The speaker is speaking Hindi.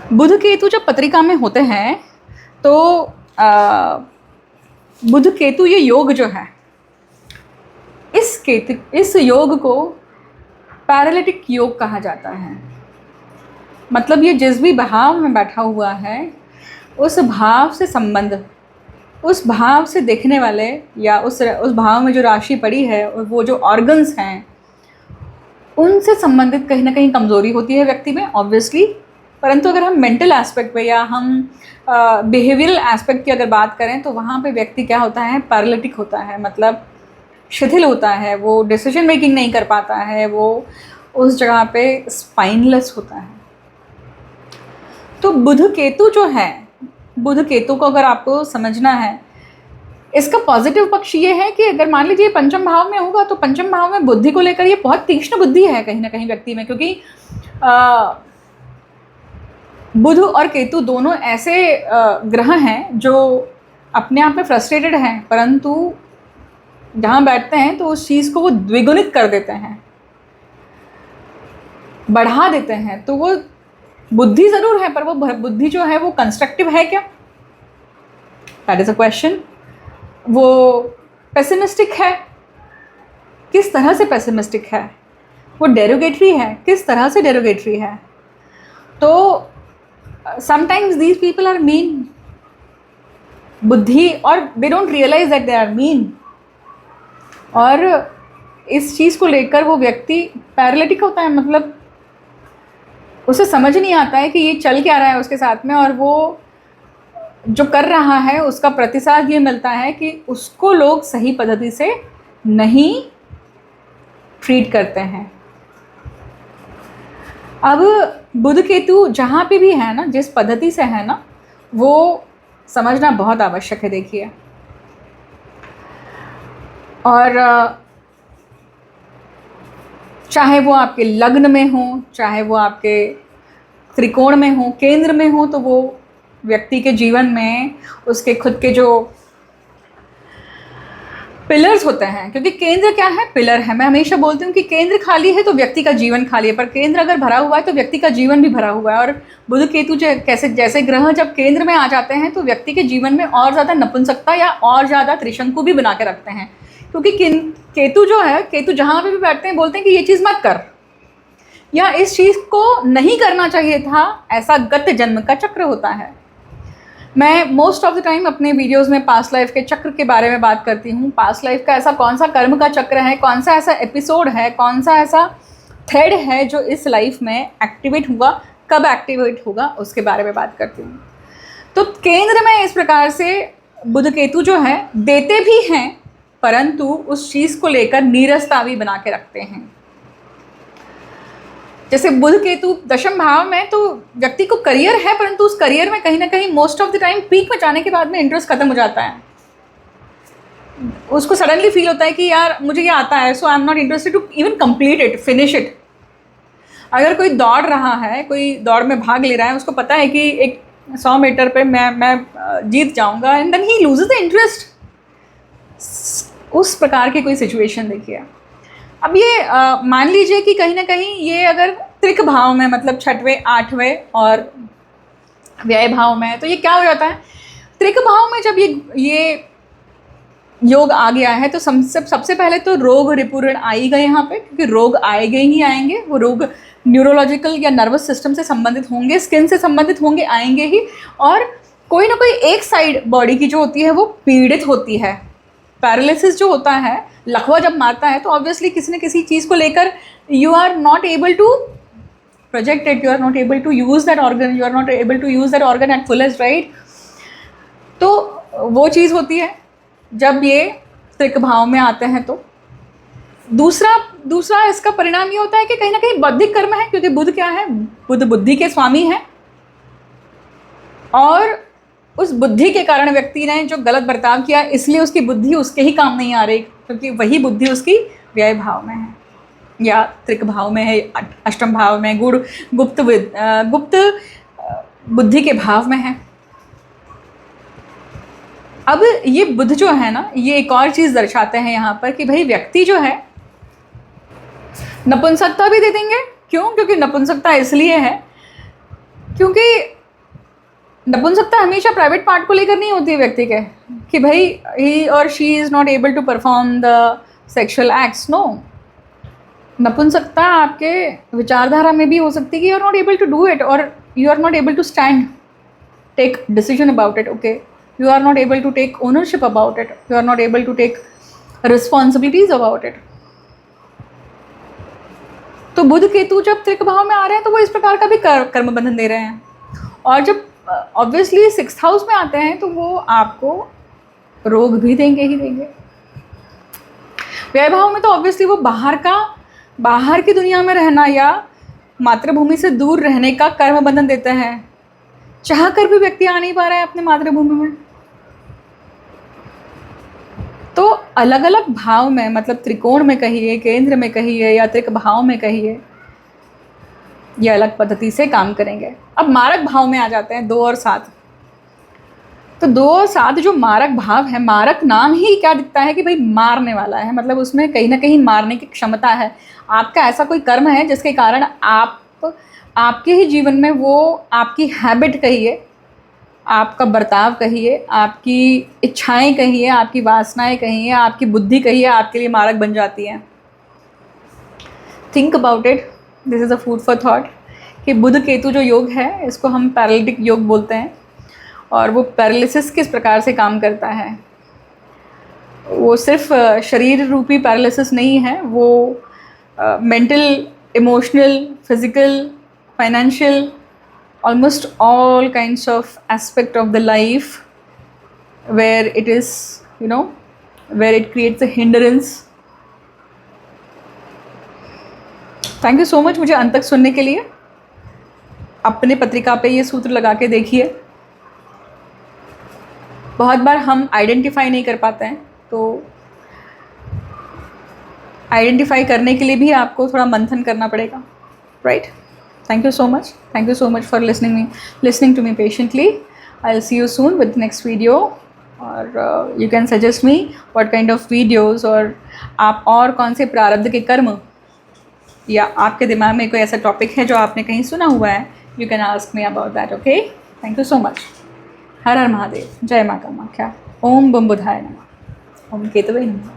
बुध केतु जब पत्रिका में होते हैं तो बुध केतु ये योग जो है, इस योग को पैरालिटिक योग कहा जाता है। मतलब ये जिस भी भाव में बैठा हुआ है उस भाव से संबंध, उस भाव से देखने वाले या उस भाव में जो राशि पड़ी है और वो जो ऑर्गन्स हैं उनसे संबंधित कहीं ना कहीं कमज़ोरी होती है व्यक्ति में ऑब्वियसली। परंतु अगर हम मेंटल एस्पेक्ट पे या हम बिहेवियरल एस्पेक्ट की अगर बात करें तो वहाँ पे व्यक्ति क्या होता है, पैरालिटिक होता है, मतलब शिथिल होता है, वो डिसीजन मेकिंग नहीं कर पाता है, वो उस जगह पे स्पाइनलेस होता है। तो बुध केतु जो है, बुध केतु को अगर आपको समझना है, इसका पॉजिटिव पक्ष ये है कि अगर मान लीजिए पंचम भाव में होगा तो पंचम भाव में बुद्धि को लेकर ये बहुत तीक्ष्ण बुद्धि है कहीं ना कहीं व्यक्ति में, क्योंकि बुध और केतु दोनों ऐसे ग्रह हैं जो अपने आप में फ्रस्ट्रेटेड हैं, परंतु जहाँ बैठते हैं तो उस चीज़ को वो द्विगुणित कर देते हैं, बढ़ा देते हैं। तो वो बुद्धि ज़रूर है पर वो बुद्धि जो है वो कंस्ट्रक्टिव है क्या, दैट इज़ अ क्वेश्चन। वो पेसिमिस्टिक है, किस तरह से पेसिमिस्टिक है, वो डेरोगेटरी है, किस तरह से डेरोगेटरी है। तो sometimes these people are mean बुद्धि और they don't realise that they are mean, और इस चीज़ को लेकर वो व्यक्ति पैरालिटिक होता है। मतलब उसे समझ नहीं आता है कि ये चल क्या रहा है उसके साथ में, और वो जो कर रहा है उसका प्रतिसाद ये मिलता है कि उसको लोग सही पद्धति से नहीं ट्रीट करते हैं। अब बुध केतु जहाँ पे भी है ना, जिस पद्धति से है ना, वो समझना बहुत आवश्यक है। देखिए, और चाहे वो आपके लग्न में हो, चाहे वो आपके त्रिकोण में हो, केंद्र में हो, तो वो व्यक्ति के जीवन में उसके खुद के जो पिलर्स होते हैं, क्योंकि केंद्र क्या है, पिलर है। मैं हमेशा बोलती हूँ कि केंद्र खाली है तो व्यक्ति का जीवन खाली है, पर केंद्र अगर भरा हुआ है तो व्यक्ति का जीवन भी भरा हुआ है। और बुध केतु जैसे ग्रह जब केंद्र में आ जाते हैं तो व्यक्ति के जीवन में और ज़्यादा नपुंसकता या और ज़्यादा त्रिशंकु भी बना के रखते हैं, क्योंकि केतु जो है, केतु जहाँ पे भी बैठते हैं बोलते हैं कि ये चीज़ मत कर, या इस चीज़ को नहीं करना चाहिए था, ऐसा गत जन्म का चक्र होता है। मैं मोस्ट ऑफ द टाइम अपने वीडियोस में पास्ट लाइफ के चक्र के बारे में बात करती हूँ। पास्ट लाइफ का ऐसा कौन सा कर्म का चक्र है, कौन सा ऐसा एपिसोड है, कौन सा ऐसा थ्रेड है जो इस लाइफ में एक्टिवेट हुआ, कब एक्टिवेट होगा, उसके बारे में बात करती हूँ। तो केंद्र में इस प्रकार से बुध केतु जो है देते भी हैं, परंतु उस चीज़ को लेकर नीरसता भी बना के रखते हैं। जैसे बुध केतु दशम भाव में तो व्यक्ति को करियर है, परंतु उस करियर में कहीं ना कहीं most of the time peak में जाने के बाद में इंटरेस्ट खत्म हो जाता है। उसको सडनली फील होता है कि यार मुझे ये आता है, so I am not interested to even complete it, finish it. अगर कोई दौड़ रहा है, कोई दौड़ में भाग ले रहा है, उसको पता है कि एक 100 मीटर पे मैं जीत जाऊंगा, and then he loses the interest. उस प्रकार की कोई सिचुएशन देखिए। अब ये मान लीजिए कि कहीं ना कहीं ये अगर त्रिक भाव में, मतलब 6वें 8वें और व्यय भाव में है, तो ये क्या हो जाता है, त्रिक भाव में जब ये योग आ गया है तो सबसे पहले तो रोग रिपुरण आएगा यहाँ पे, क्योंकि रोग आएंगे ही आएंगे। वो रोग न्यूरोलॉजिकल या नर्वस सिस्टम से संबंधित होंगे, स्किन से संबंधित होंगे, आएंगे ही, और कोई ना कोई एक साइड बॉडी की जो होती है वो पीड़ित होती है। पैरालिसिस जो होता है, लकवा जब मारता है, तो ऑब्वियसली किसी न किसी चीज़ को लेकर you are not able to project it, you are not able to use that organ, you are not able to use that organ at fullest, right. तो वो चीज़ होती है जब ये त्रिक भाव में आते हैं। तो दूसरा इसका परिणाम ये होता है कि कहीं ना कहीं बौद्धिक कर्म है, क्योंकि बुध क्या है, बुध बुद्धि के स्वामी है, और उस बुद्धि के कारण व्यक्ति ने जो गलत बर्ताव किया, इसलिए उसकी बुद्धि उसके ही काम नहीं आ रही, क्योंकि वही बुद्धि उसकी व्यय भाव में है या त्रिक भाव में है, अष्टम भाव में, गुप्त बुद्धि के भाव में है। अब ये बुध जो है ना, ये एक और चीज़ दर्शाते हैं यहाँ पर कि भाई व्यक्ति जो है नपुंसकता भी दे देंगे। क्यों? क्योंकि नपुंसकता इसलिए है क्योंकि नपुंसकता हमेशा प्राइवेट पार्ट को लेकर नहीं होती है व्यक्ति के, कि भाई ही और she is not able to perform the sexual acts. No, नपुंसकता आपके विचारधारा में भी हो सकती है कि you are not able to do it, और you are not able to stand take decision about it. Okay, you are not able to take ownership about it, you are not able to take responsibilities about it. तो बुध केतु जब त्रिक भाव में आ रहे हैं तो वो इस प्रकार का भी कर्म बंधन दे रहे हैं, और जब ऑब्वियसली 6th हाउस में आते हैं तो वो आपको रोग भी देंगे ही देंगे। व्यय भाव में तो ऑब्वियसली वो बाहर की दुनिया में रहना या मातृभूमि से दूर रहने का कर्म बंधन देते हैं। चाह कर भी व्यक्ति आ नहीं पा रहा है अपने मातृभूमि में। तो अलग अलग भाव में, मतलब त्रिकोण में कहिए, केंद्र में कहिए, या त्रिक भाव में कहिए, ये अलग पद्धति से काम करेंगे। अब मारक भाव में आ जाते हैं 2 और 7। तो 2 और 7 जो मारक भाव है, मारक नाम ही क्या दिखता है कि भाई मारने वाला है, मतलब उसमें कहीं ना कहीं मारने की क्षमता है। आपका ऐसा कोई कर्म है जिसके कारण आपके ही जीवन में वो आपकी हैबिट कहिए, आपका बर्ताव कहिए, आपकी इच्छाएं कहिए, आपकी वासनाएं कहिए, आपकी बुद्धि कहिए, आपके लिए मारक बन जाती है। Think about it, this is a food for thought कि बुध केतु जो योग है इसको हम पैरालिटिक योग बोलते हैं, और वो पैरालिसिस किस प्रकार से काम करता है। वो सिर्फ शरीर रूपी पैरालिसिस नहीं है, वो mental, emotional, physical, financial, almost all kinds of aspect of the life where it is, where it creates a hindrance. Thank you so much मुझे अंत तक सुनने के लिए। अपने पत्रिका पे ये सूत्र लगा के देखिए। बहुत बार हम आइडेंटिफाई नहीं कर पाते हैं, तो आइडेंटिफाई करने के लिए भी आपको थोड़ा मंथन करना पड़ेगा, right? Thank you so much. Thank you so much for listening to me patiently. I'll see you soon with the next video. और you can suggest me what kind of videos, और आप और कौन से प्रारब्ध के कर्म, या आपके दिमाग में कोई ऐसा टॉपिक है जो आपने कहीं सुना हुआ है, you can ask me about that. Okay? Thank you so much. हर हर महादेव, जय माँ कामाख्या, ओम बम बुधाय नमः, ओम केतवे नमः।